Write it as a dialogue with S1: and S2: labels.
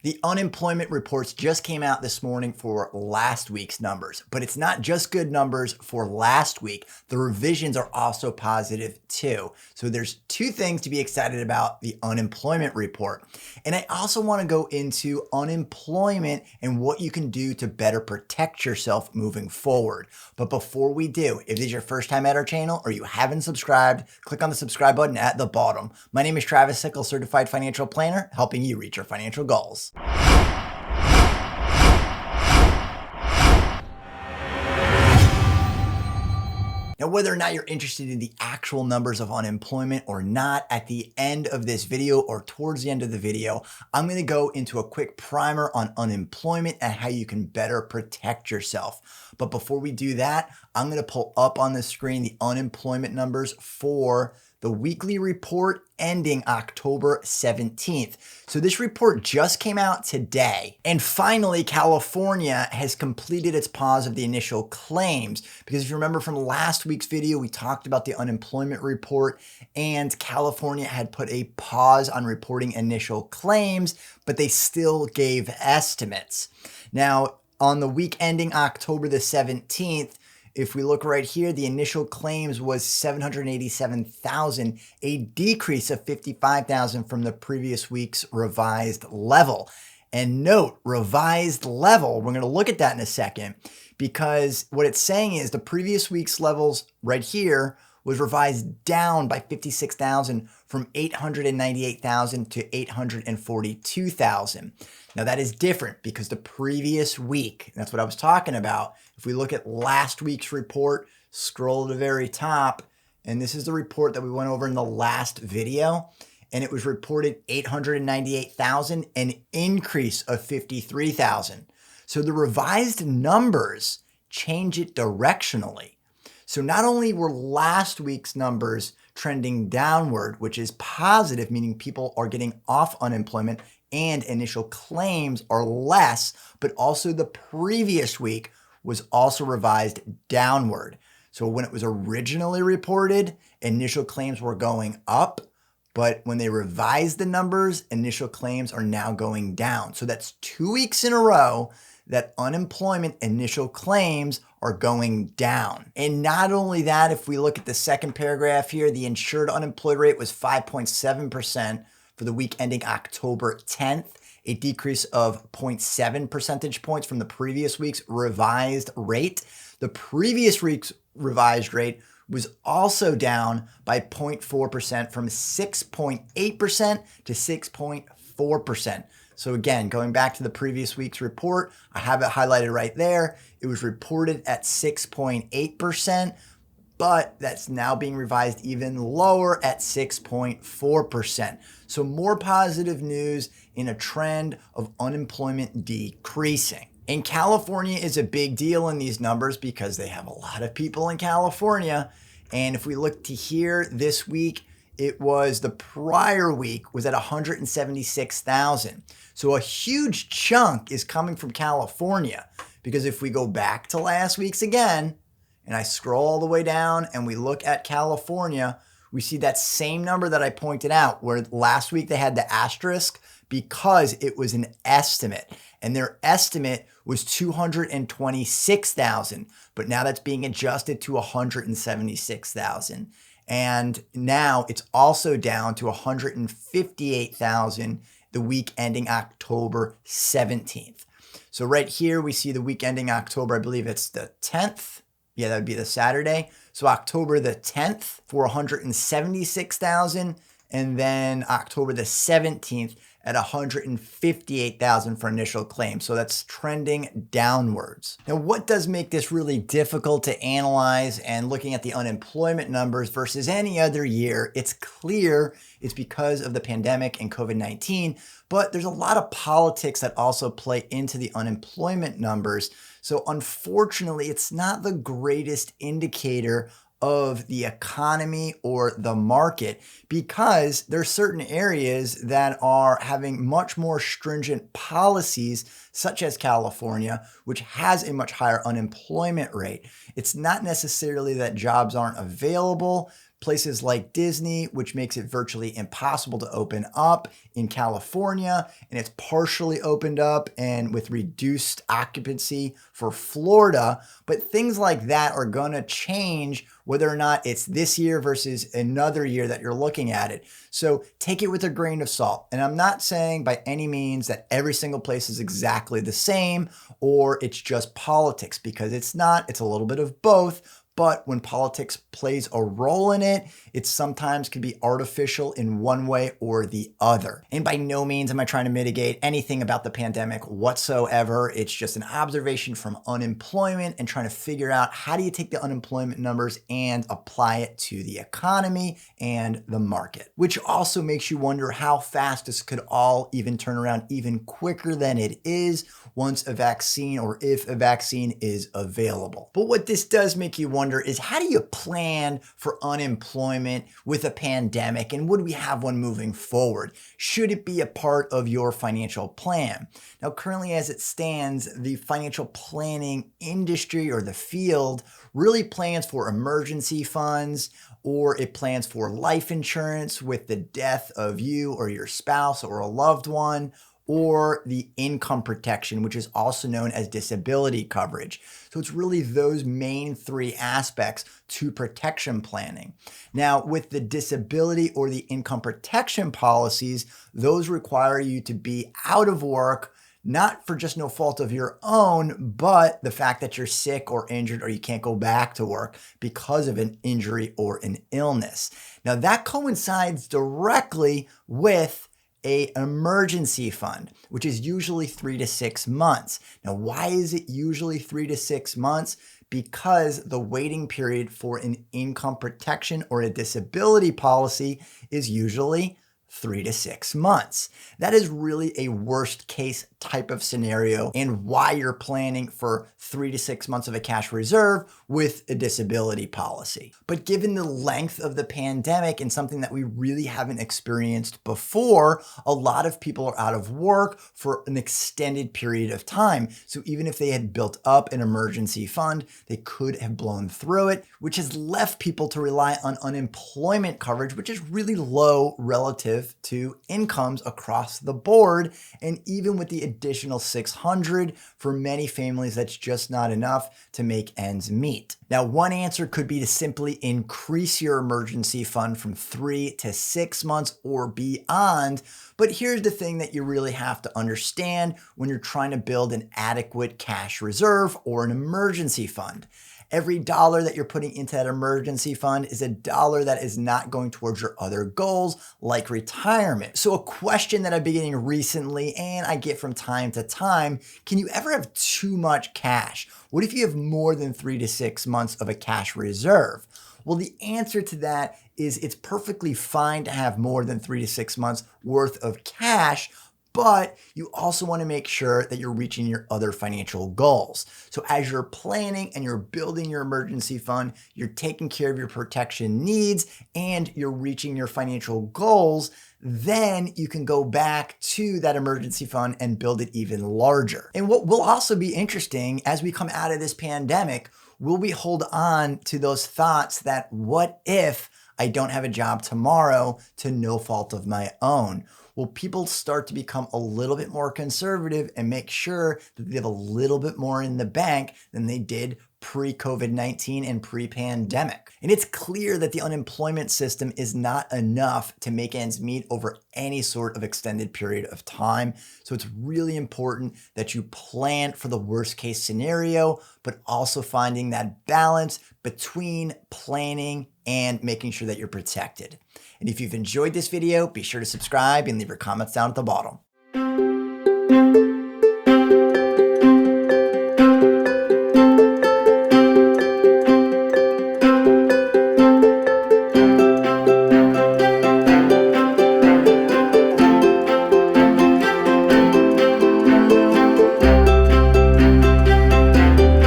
S1: The unemployment reports just came out this morning for last week's numbers, but it's not just good numbers for last week. The revisions are also positive too. So there's two things to be excited about the unemployment report. And I also want to go into unemployment and what you can do to better protect yourself moving forward. But before we do, if this is your first time at our channel or you haven't subscribed, click on the subscribe button at the bottom. My name is Travis Sickle, Certified Financial Planner, helping you reach your financial goals. Now, whether or not you're interested in the actual numbers of unemployment or not, at the end of this video or towards the end of the video, I'm going to go into a quick primer on unemployment and how you can better protect yourself. But before we do that, I'm going to pull up on the screen the unemployment numbers for the weekly report ending October 17th. So this report just came out today. And finally, California has completed its pause of the initial claims. Because if you remember from last week's video, we talked about the unemployment report and California had put a pause on reporting initial claims, but they still gave estimates. Now, on the week ending October the 17th, if we look right here, the initial claims was 787,000, a decrease of 55,000 from the previous week's revised level. And note, revised level, we're going to look at that in a second, because what it's saying is the previous week's levels right here was revised down by 56,000 from 898,000 to 842,000. Now that is different because the previous week, that's what I was talking about. If we look at last week's report, scroll to the very top, and this is the report that we went over in the last video, and it was reported 898,000, an increase of 53,000. So the revised numbers change it directionally. So not only were last week's numbers trending downward, which is positive, meaning people are getting off unemployment and initial claims are less, but also the previous week was also revised downward. So when it was originally reported, initial claims were going up, but when they revised the numbers, initial claims are now going down. So that's 2 weeks in a row that unemployment initial claims are going down. And not only that, if we look at the second paragraph here, the insured unemployed rate was 5.7% for the week ending October 10th, a decrease of 0.7 percentage points from the previous week's revised rate. The previous week's revised rate was also down by 0.4% from 6.8% to 6.4%. So again, going back to the previous week's report, I have it highlighted right there. It was reported at 6.8%, but that's now being revised even lower at 6.4%. So more positive news in a trend of unemployment decreasing. And California is a big deal in these numbers because they have a lot of people in California. And if we look to here this week, it was the prior week was at 176,000. So a huge chunk is coming from California, because if we go back to last week's again, and I scroll all the way down and we look at California, we see that same number that I pointed out, where last week they had the asterisk because it was an estimate, and their estimate was 226,000, but now that's being adjusted to 176,000. And now it's also down to 158,000 the week ending October 17th. So right here, we see the week ending October, I believe it's the 10th. Yeah, that would be the Saturday. So October the 10th for 176,000, and then October the 17th at 158,000 for initial claims. So that's trending downwards. Now, what does make this really difficult to analyze and looking at the unemployment numbers versus any other year? It's clear it's because of the pandemic and COVID-19, but there's a lot of politics that also play into the unemployment numbers. So unfortunately, it's not the greatest indicator of the economy or the market, because there are certain areas that are having much more stringent policies, such as California, which has a much higher unemployment rate. It's not necessarily that jobs aren't available, Places like Disney, which makes it virtually impossible to open up in California, and it's partially opened up and with reduced occupancy for Florida. But things like that are going to change whether or not it's this year versus another year that you're looking at it. So take it with a grain of salt. And I'm not saying by any means that every single place is exactly the same or it's just politics, because it's not. It's a little bit of both. But when politics plays a role in it, it sometimes can be artificial in one way or the other. And by no means am I trying to mitigate anything about the pandemic whatsoever. It's just an observation from unemployment and trying to figure out how do you take the unemployment numbers and apply it to the economy and the market, which also makes you wonder how fast this could all even turn around even quicker than it is once a vaccine or if a vaccine is available. But what this does make you wonder is, how do you plan for unemployment with a pandemic, and would we have one moving forward? Should it be a part of your financial plan? Now, currently as it stands, the financial planning industry or the field really plans for emergency funds, or it plans for life insurance with the death of you or your spouse or a loved one, or the income protection, which is also known as disability coverage. So it's really those main three aspects to protection planning. Now, with the disability or the income protection policies, those require you to be out of work, not for just no fault of your own, but the fact that you're sick or injured or you can't go back to work because of an injury or an illness. Now, that coincides directly with an emergency fund, which is usually 3 to 6 months. Now, why is it usually 3 to 6 months? Because the waiting period for an income protection or a disability policy is usually 3 to 6 months. That is really a worst case type of scenario, and why you're planning for 3 to 6 months of a cash reserve with a disability policy. But given the length of the pandemic and something that we really haven't experienced before, a lot of people are out of work for an extended period of time. So even if they had built up an emergency fund, they could have blown through it, which has left people to rely on unemployment coverage, which is really low relative to incomes across the board. And even with the additional $600, for many families, that's just not enough to make ends meet. Now, one answer could be to simply increase your emergency fund from 3 to 6 months or beyond. But here's the thing that you really have to understand when you're trying to build an adequate cash reserve or an emergency fund. Every dollar that you're putting into that emergency fund is a dollar that is not going towards your other goals, like retirement. So a question that I've been getting recently, and I get from time to time, can you ever have too much cash? What if you have more than 3 to 6 months of a cash reserve? Well, the answer to that is it's perfectly fine to have more than 3 to 6 months worth of cash, but you also want to make sure that you're reaching your other financial goals. So as you're planning and you're building your emergency fund, you're taking care of your protection needs and you're reaching your financial goals, then you can go back to that emergency fund and build it even larger. And what will also be interesting as we come out of this pandemic, will we hold on to those thoughts that what if I don't have a job tomorrow to no fault of my own? Will people start to become a little bit more conservative and make sure that they have a little bit more in the bank than they did pre-COVID-19 and pre-pandemic? And it's clear that the unemployment system is not enough to make ends meet over any sort of extended period of time. So it's really important that you plan for the worst case scenario, but also finding that balance between planning and making sure that you're protected. And if you've enjoyed this video, be sure to subscribe and leave your comments down at the bottom.